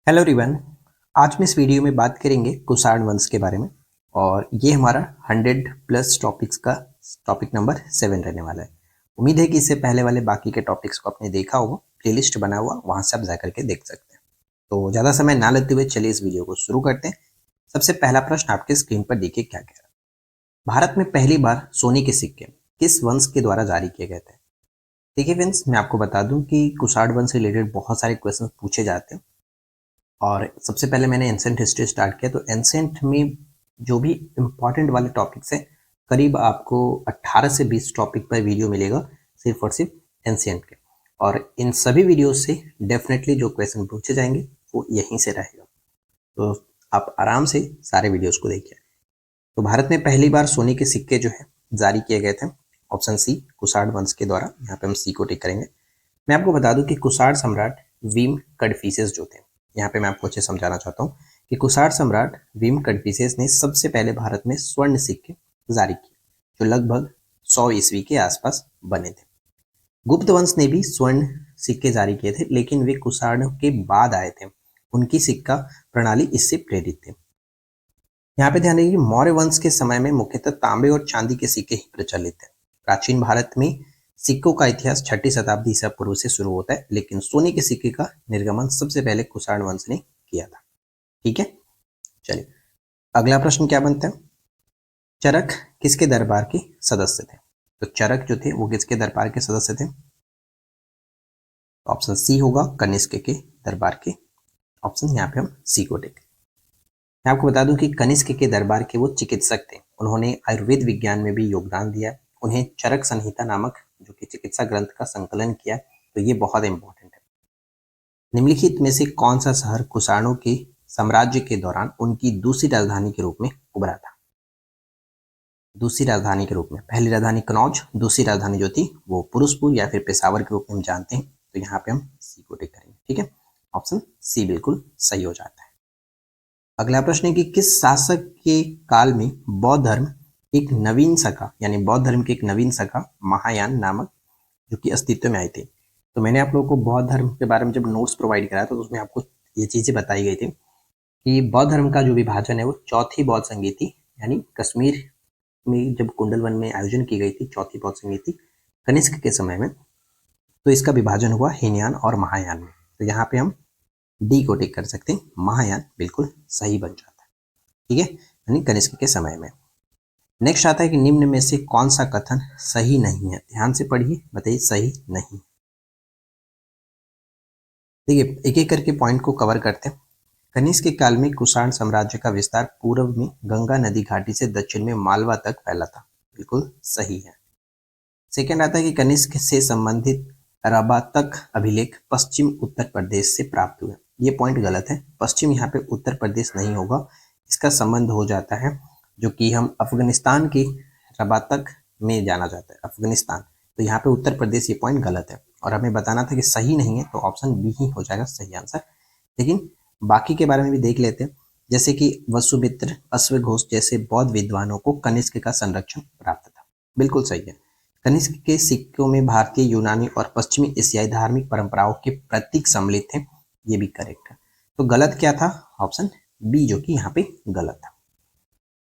Hello everyone. आज में इस वीडियो में बात करेंगे कुषाण वंश के बारे में और ये हमारा 100+ टॉपिक्स का टॉपिक नंबर 7 रहने वाला है। उम्मीद है कि इससे पहले वाले बाकी के टॉपिक्स को आपने देखा होगा, प्लेलिस्ट बना हुआ वहाँ से आप जाकर के देख सकते हैं। तो ज़्यादा समय ना लेते हुए चलिए इस वीडियो को शुरू करते हैं। सबसे पहला प्रश्न आपके स्क्रीन पर देखिए क्या कह रहा है। भारत में पहली बार सोने के सिक्के किस वंश के द्वारा जारी किए गए थे? देखिए फ्रेंड्स, मैं आपको बता दूं कि कुषाण वंश से रिलेटेड बहुत सारे क्वेश्चन पूछे जाते हैं और सबसे पहले मैंने एंसेंट हिस्ट्री स्टार्ट किया। तो एंसेंट में जो भी इम्पॉर्टेंट वाले टॉपिक्स हैं, करीब आपको 18 से 20 टॉपिक पर वीडियो मिलेगा सिर्फ और सिर्फ एंसेंट के। और इन सभी वीडियो से डेफिनेटली जो क्वेश्चन पूछे जाएंगे वो यहीं से रहेगा, तो आप आराम से सारे वीडियोस को देखिए। तो भारत में पहली बार सोने के सिक्के जो है जारी किए गए थे, ऑप्शन सी, कुषाण वंश के द्वारा। यहाँ पे हम सी को टिक करेंगे। मैं आपको बता दूं कि कुषाण सम्राट भीम कड़फिसेस जो थे, यहाँ पे मैं आपको अच्छे समझाना चाहता हूँ कि कुषाण सम्राट भीम कड़फिसेस ने सबसे पहले भारत में स्वर्ण सिक्के जारी किए, जो लगभग 100 ईस्वी के आसपास बने थे। गुप्त वंश ने भी स्वर्ण सिक्के जारी किए थे, लेकिन वे कुषाण के बाद आए थे। उनकी सिक्का प्रणाली इससे प्रेरित थे। यहाँ पे ध्यान रखिए, मौर्य वंश के समय में मुख्यतः तांबे और चांदी के सिक्के ही प्रचलित थे। प्राचीन भारत में सिक्कों का इतिहास 6ठी शताब्दी ईसा पूर्व से शुरू होता है, लेकिन सोने के सिक्के का निर्गमन सबसे पहले कुषाण वंश ने किया था। ठीक है, चलिए अगला प्रश्न क्या बनता है। चरक किसके दरबार के सदस्य थे? तो चरक जो थे वो किसके दरबार के सदस्य थे? ऑप्शन सी होगा, कनिष्क के दरबार के। ऑप्शन यहाँ पे हम सी को टिक। मैं आपको बता दूं कि कनिष्क के दरबार के वो चिकित्सक थे। उन्होंने आयुर्वेद विज्ञान में भी योगदान दिया। उन्हें चरक संहिता नामक जो कि चिकित्सा ग्रंथ का संकलन किया। तो ये बहुत इंपॉर्टेंट है। निम्नलिखित में से कौन सा शहर कुषाणों के साम्राज्य के दौरान उनकी दूसरी राजधानी के रूप में उभरा था? दूसरी राजधानी के रूप में पहली राजधानी कनौज, दूसरी राजधानी जो थी वो पुरुषपुर या फिर पेशावर के रूप में हम जानते हैं। तो यहाँ पे हम सी को टिक करेंगे। ठीक है, ऑप्शन सी बिल्कुल सही हो जाता है। अगला प्रश्न है कि किस शासक के काल में बौद्ध धर्म एक नवीन शाखा, यानी बौद्ध धर्म की एक नवीन शाखा महायान नामक जो कि अस्तित्व में आई थी? तो मैंने आप लोगों को बौद्ध धर्म के बारे में जब नोट्स प्रोवाइड कराया तो उसमें आपको ये चीजें बताई गई थी कि बौद्ध धर्म का जो विभाजन है वो चौथी बौद्ध संगीति, यानी कश्मीर में जब कुंडलवन में आयोजन की गई थी चौथी बौद्ध संगीति कनिष्क के समय में, तो इसका विभाजन हुआ हीनयान और महायान में। तो यहाँ पे हम डी को टिक कर सकते हैं, महायान बिल्कुल सही बन जाता है। ठीक है, यानी कनिष्क के समय में। नेक्स्ट आता है कि निम्न में से कौन सा कथन सही नहीं है? ध्यान से पढ़िए, बताइए सही नहीं। देखिए एक एक करके पॉइंट को कवर करते हैं। कनिष्क के काल में कुषाण साम्राज्य का विस्तार पूर्व में गंगा नदी घाटी से दक्षिण में मालवा तक फैला था, बिल्कुल सही है। सेकेंड आता है कि कनिष्क से संबंधित रबातक अभिलेख पश्चिम उत्तर प्रदेश से प्राप्त हुए। ये पॉइंट गलत है, पश्चिम यहाँ पे उत्तर प्रदेश नहीं होगा, इसका संबंध हो जाता है जो कि हम अफगानिस्तान की रबातक में जाना जाता है, अफगानिस्तान। तो यहाँ पे उत्तर प्रदेश, ये पॉइंट गलत है और हमें बताना था कि सही नहीं है, तो ऑप्शन बी ही हो जाएगा सही आंसर। लेकिन बाकी के बारे में भी देख लेते हैं, जैसे कि वसुमित्र, अश्वघोष जैसे बौद्ध विद्वानों को कनिष्क का संरक्षण प्राप्त था, बिल्कुल सही है। कनिष्क के सिक्कों में भारतीय, यूनानी और पश्चिमी एशियाई धार्मिक परंपराओं के प्रतीक सम्मिलित थे, ये भी करेक्ट है। तो गलत क्या था? ऑप्शन बी जो कि यहाँ पे गलत था।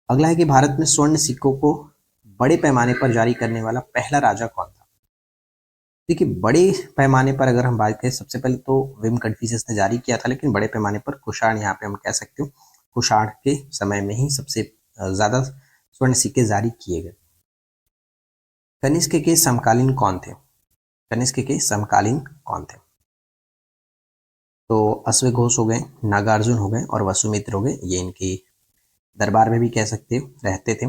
अगला है कि भारत में स्वर्ण सिक्कों को बड़े पैमाने पर जारी करने वाला पहला राजा कौन था? देखिए बड़े पैमाने पर अगर हम बात करें, सबसे पहले तो विम कन्फ्यूशियस ने जारी किया था, लेकिन बड़े पैमाने पर कुषाण, यहाँ पे हम कह सकते हो कुषाण के समय में ही सबसे ज्यादा स्वर्ण सिक्के जारी किए गए। कनिष्क के समकालीन कौन थे? कनिष्क के समकालीन कौन थे? तो अश्वघोष हो गए, नागार्जुन हो गए और वसुमित्र हो गए, ये इनके दरबार में भी कह सकते हो रहते थे।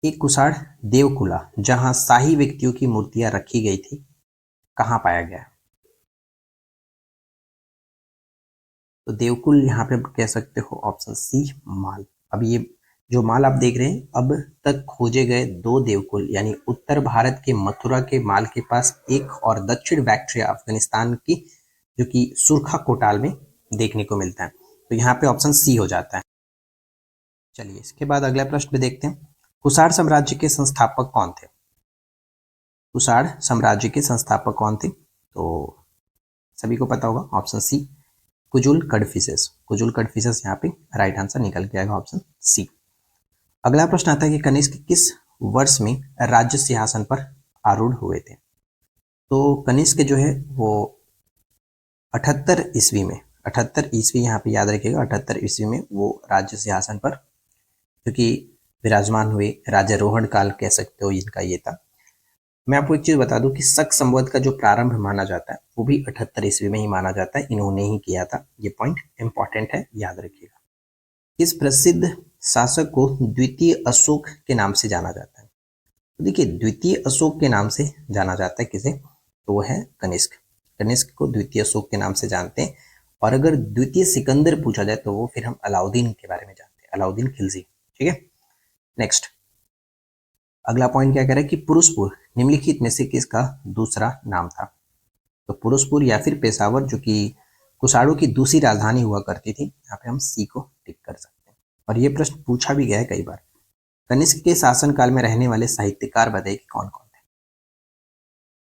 एक कुषाण देवकुला जहां शाही व्यक्तियों की मूर्तियां रखी गई थी, कहाँ पाया गया? तो देवकुल यहाँ पे कह सकते हो ऑप्शन सी, माल। अब ये जो माल आप देख रहे हैं, अब तक खोजे गए 2 देवकुल, यानी उत्तर भारत के मथुरा के माल के पास एक और दक्षिण बैक्ट्रिया अफगानिस्तान की जो कि सुरखा कोटाल में देखने को मिलता है। तो यहाँ पे ऑप्शन सी हो जाता है। चलिए इसके बाद अगला प्रश्न पे देखते हैं। कुषाण साम्राज्य के संस्थापक कौन थे? कुषाण साम्राज्य के संस्थापक कौन थे? तो सभी को पता होगा, ऑप्शन सी, कुजुल कडफिसेस, कुजुल कडफिसेस यहाँ पे राइट आंसर निकल के आएगा ऑप्शन सी। अगला प्रश्न आता है कि कनिष्क किस वर्ष में राज्य सिंहासन पर आरूढ़ हुए थे। तो कनिष्क जो है वो 78 ईस्वी में, 78 ईस्वी यहाँ पे याद रखिएगा, 78 ईस्वी में वो राज्य सिंहासन पर क्योंकि विराजमान हुए, राज्यारोहण काल कह सकते हो इनका ये था। मैं आपको एक चीज बता दूं कि शक संवत का जो प्रारंभ माना जाता है वो भी 78 ईस्वी में ही माना जाता है, इन्होंने ही किया था। ये पॉइंट इंपॉर्टेंट है, याद रखिएगा। किस प्रसिद्ध शासक को द्वितीय अशोक के नाम से जाना जाता है। तो देखिए द्वितीय अशोक के नाम से जाना जाता है किसे, तो वो है कनिष्क। कनिष्क को द्वितीय अशोक के नाम से जानते हैं। और अगर द्वितीय सिकंदर पूछा जाए तो वो फिर हम अलाउद्दीन के बारे में जानते हैं, अलाउद्दीन खिलजी। ठीक है, नेक्स्ट अगला पॉइंट क्या कह रहा है कि पुरुषपुर निम्नलिखित में से किसका दूसरा नाम था। तो पुरुषपुर या फिर पेशावर जो कि कुषाणों की दूसरी राजधानी हुआ करती थी, यहाँ पे हम सी को टिक कर सकते हैं। और ये प्रश्न पूछा भी गया है कई बार। कनिष्क के शासनकाल में रहने वाले साहित्यकार बताइए कि कौन कौन थे।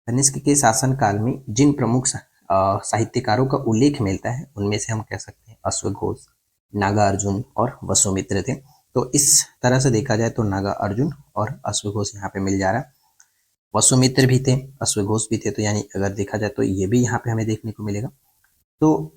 कनिष्क के शासनकाल में जिन प्रमुख साहित्यकारों का उल्लेख मिलता है उनमें से हम कह सकते हैं अश्वघोष, नागार्जुन और वसुमित्र थे। तो इस तरह से देखा जाए तो नागार्जुन और अश्वघोष यहाँ पे मिल जा रहा है। वसुमित्र भी थे, अश्वघोष भी थे, तो यानी अगर देखा जाए तो ये भी यहाँ पे हमें देखने को मिलेगा। तो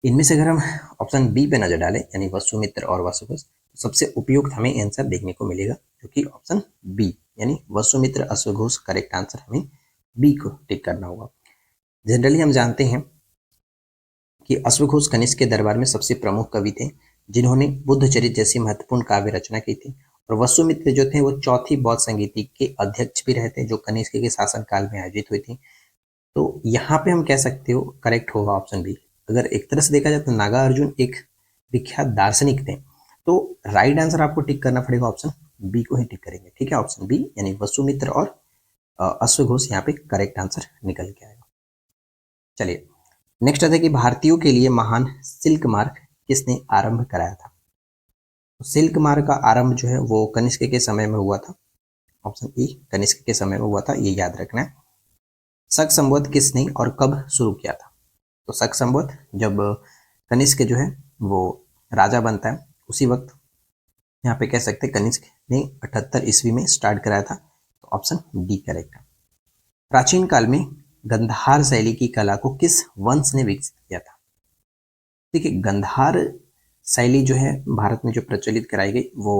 इनमें से अगर हम ऑप्शन बी पे नजर डालें यानी वसुमित्र और अश्वघोष, तो सबसे उपयुक्त हमें आंसर देखने को मिलेगा जो कि ऑप्शन बी यानी वसुमित्र अश्वघोष करेक्ट आंसर हमें बी को टिक करना होगा। जनरली हम जानते हैं कि अश्वघोष कनिष्क के दरबार में सबसे प्रमुख कवि थे जिन्होंने बुद्ध चरित्र जैसी महत्वपूर्ण काव्य रचना की थी। और वसुमित्र जो थे वो चौथी बौद्ध संगीति के अध्यक्ष भी रहे थे जो कनिष्क के शासनकाल में आयोजित हुई थी। तो यहाँ पे हम कह सकते हो करेक्ट होगा ऑप्शन बी। अगर एक तरह से देखा जाए तो नागार्जुन एक विख्यात दार्शनिक थे, तो राइट आंसर आपको टिक करना पड़ेगा, ऑप्शन बी को ही टिक करेंगे। ठीक है, ऑप्शन बी यानी वसुमित्र और अश्वघोष यहाँ पे करेक्ट आंसर निकल के आएगा। चलिए नेक्स्ट आता है कि भारतीयों के लिए महान सिल्क मार्ग किसने आरंभ कराया था। तो सिल्क मार्ग का आरंभ जो है वो कनिष्क के समय में हुआ था, ऑप्शन ई कनिष्क के समय में हुआ था, ये याद रखना है। शक संवत किसने और कब शुरू किया था। तो शक संवत जब कनिष्क जो है वो राजा बनता है उसी वक्त यहाँ पे कह सकते हैं कनिष्क ने 78 ईस्वी में स्टार्ट कराया था, तो ऑप्शन डी करेक्ट है। प्राचीन काल में गंधार शैली की कला को किस वंश ने विकसित किया था। देखिए गंधार शैली जो है भारत में जो प्रचलित कराई गई वो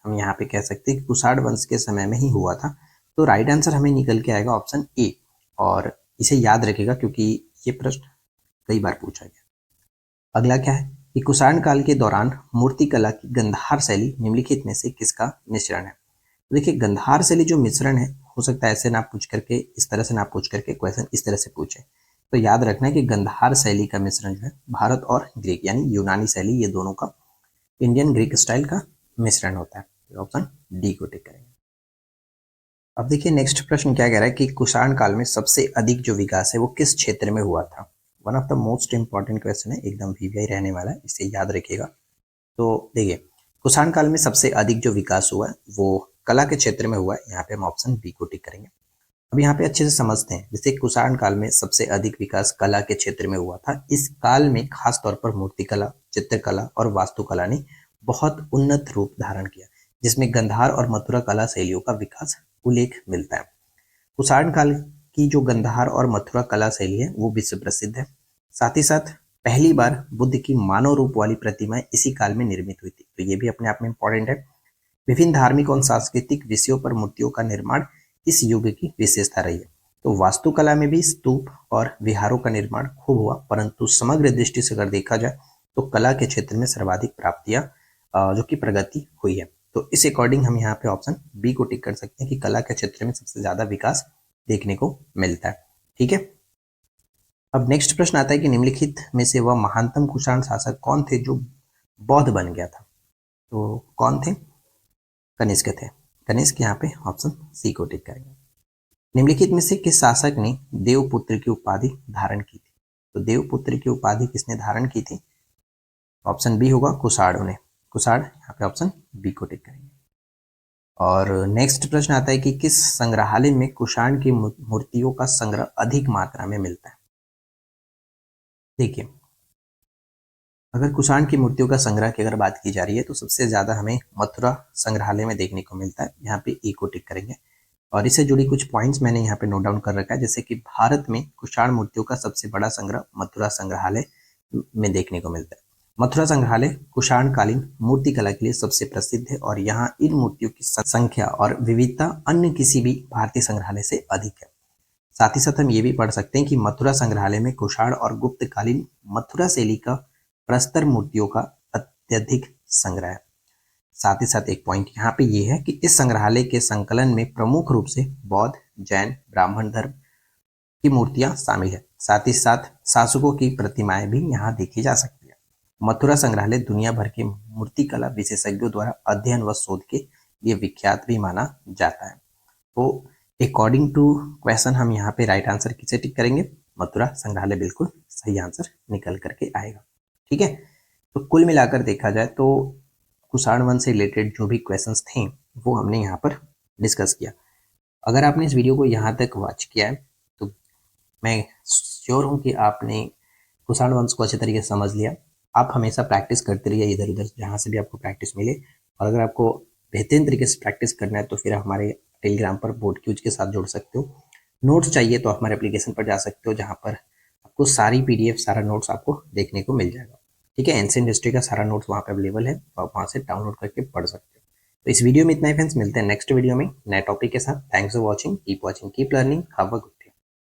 हम यहाँ पे कह सकते हैं कि कुषाण वंश के समय में ही हुआ था। तो राइट आंसर हमें निकल के आएगा ऑप्शन ए, और इसे याद रखेगा क्योंकि ये प्रश्न कई बार पूछा गया। अगला क्या है कि कुषाण काल के दौरान मूर्ति कला की गंधार शैली निम्नलिखित में से किसका मिश्रण है। तो देखिए गंधार शैली जो मिश्रण है, हो सकता है ऐसे ना पूछ करके, इस तरह से ना पूछ करके क्वेश्चन इस तरह से पूछे। तो याद रखना है कि गंधार शैली का मिश्रण जो है भारत और ग्रीक यानी यूनानी शैली, ये दोनों का इंडियन ग्रीक स्टाइल का मिश्रण होता है। ऑप्शन डी को टिक करेंगे। अब देखिए नेक्स्ट प्रश्न क्या कह रहा है कि कुषाण काल में सबसे अधिक जो विकास है वो किस क्षेत्र में हुआ था। One of the most important question है, एकदम वीवीआई रहने वाला है, इसे याद रखिएगा। तो देखिए कुषाण काल में सबसे अधिक जो विकास हुआ है वो कला के क्षेत्र में हुआ है, यहाँ पे हम ऑप्शन बी को टिक करेंगे। अब यहाँ पे अच्छे से समझते हैं, जैसे कुषाण काल में सबसे अधिक विकास कला के क्षेत्र में हुआ था। इस काल में खास तौर पर मूर्तिकला, चित्रकला और वास्तुकला ने बहुत उन्नत रूप धारण किया, जिसमें गंधार और मथुरा कला शैलियों का विकास उल्लेख मिलता है। कुषाण काल की जो गंधार और मथुरा कला शैली है वो विश्व प्रसिद्ध है। साथ ही साथ पहली बार बुद्ध की मानव रूप वाली प्रतिमाएं इसी काल में निर्मित हुई थी, तो ये भी अपने आप में इंपॉर्टेंट है। विभिन्न धार्मिक और सांस्कृतिक विषयों पर मूर्तियों का निर्माण इस युग की विशेषता रही है। तो वास्तुकला में भी स्तूप और विहारों का निर्माण खूब हुआ, परंतु समग्र दृष्टि से अगर देखा जाए तो कला के क्षेत्र में सर्वाधिक प्राप्तियां जो कि प्रगति हुई है। तो इस अकॉर्डिंग हम यहाँ पे ऑप्शन बी को टिक कर सकते हैं कि कला के क्षेत्र में सबसे ज्यादा विकास देखने को मिलता है। ठीक है, अब नेक्स्ट प्रश्न आता है कि निम्नलिखित में से वह महानतम कुषाण शासक कौन थे जो बौद्ध बन गया था। तो कौन थे, कनिष्क थे। कनिष्क यहाँ पे ऑप्शन सी को टिक करेंगे। निम्नलिखित में से किस शासक ने देवपुत्र की उपाधि धारण की थी। तो देवपुत्र की उपाधि किसने धारण की थी, ऑप्शन बी होगा कुषाणों ने। कुषाण यहाँ पे ऑप्शन बी को टिक करेंगे। और नेक्स्ट प्रश्न आता है कि किस संग्रहालय में कुषाण की मूर्तियों का संग्रह अधिक मात्रा में मिलता है। देखिए अगर कुषाण की मूर्तियों का संग्रह की अगर बात की जा रही है तो सबसे ज़्यादा हमें मथुरा संग्रहालय में देखने को मिलता है। यहाँ पे ई को टिक करेंगे और इससे जुड़ी कुछ पॉइंट्स मैंने यहाँ पे नोट डाउन कर रखा है, जैसे कि भारत में कुषाण मूर्तियों का सबसे बड़ा संग्रह मथुरा संग्रहालय में देखने को मिलता है। मथुरा संग्रहालय कुषाण कालीन मूर्ति कला के लिए सबसे प्रसिद्ध है और यहाँ इन मूर्तियों की संख्या और विविधता अन्य किसी भी भारतीय संग्रहालय से अधिक है। साथ ही साथ हम ये भी पढ़ सकते हैं कि मथुरा संग्रहालय में कुषाण और गुप्त कालीन मथुरा शैली का प्रस्तर मूर्तियों का अत्यधिक संग्रह है। साथ ही साथ एक पॉइंट यहाँ पे ये है कि इस संग्रहालय के संकलन में प्रमुख रूप से बौद्ध, जैन, ब्राह्मण धर्म की मूर्तियां शामिल है। साथ ही साथ शासकों की प्रतिमाएं भी यहाँ देखी जा सकती है। मथुरा संग्रहालय दुनिया भर के मूर्तिकला विशेषज्ञों द्वारा अध्ययन व शोध के लिए विख्यात भी माना जाता है। तो अकॉर्डिंग टू क्वेश्चन हम यहाँ पे राइट आंसर किसे टिक करेंगे? मथुरा संग्रहालय बिल्कुल सही आंसर निकल करके आएगा। ठीक है, तो कुल मिलाकर देखा जाए तो कुषाण वंश से रिलेटेड जो भी क्वेश्चंस थे वो हमने यहाँ पर डिस्कस किया। अगर आपने इस वीडियो को यहाँ तक वॉच किया है तो मैं श्योर हूँ कि आपने कुषाण वंश को अच्छे तरीके से समझ लिया। आप हमेशा प्रैक्टिस करते रहिए इधर उधर जहाँ से भी आपको प्रैक्टिस मिले, और अगर आपको बेहतरीन तरीके से प्रैक्टिस करना है तो फिर हमारे टेलीग्राम पर बोर्ड क्यूज के साथ जुड़ सकते हो। नोट्स चाहिए तो हमारे एप्लीकेशन पर जा सकते हो, जहाँ पर आपको सारी PDF सारा नोट्स आपको देखने को मिल जाएगा। ठीक है, एंशिएंट हिस्ट्री का सारा नोट्स वहाँ पे अवेलेबल है, तो आप वहाँ से डाउनलोड करके पढ़ सकते हो। तो इस वीडियो में इतना ही फ्रेंड्स, मिलते हैं नेक्स्ट वीडियो में नए टॉपिक के साथ। Thanks for watching, keep learning, have a good day.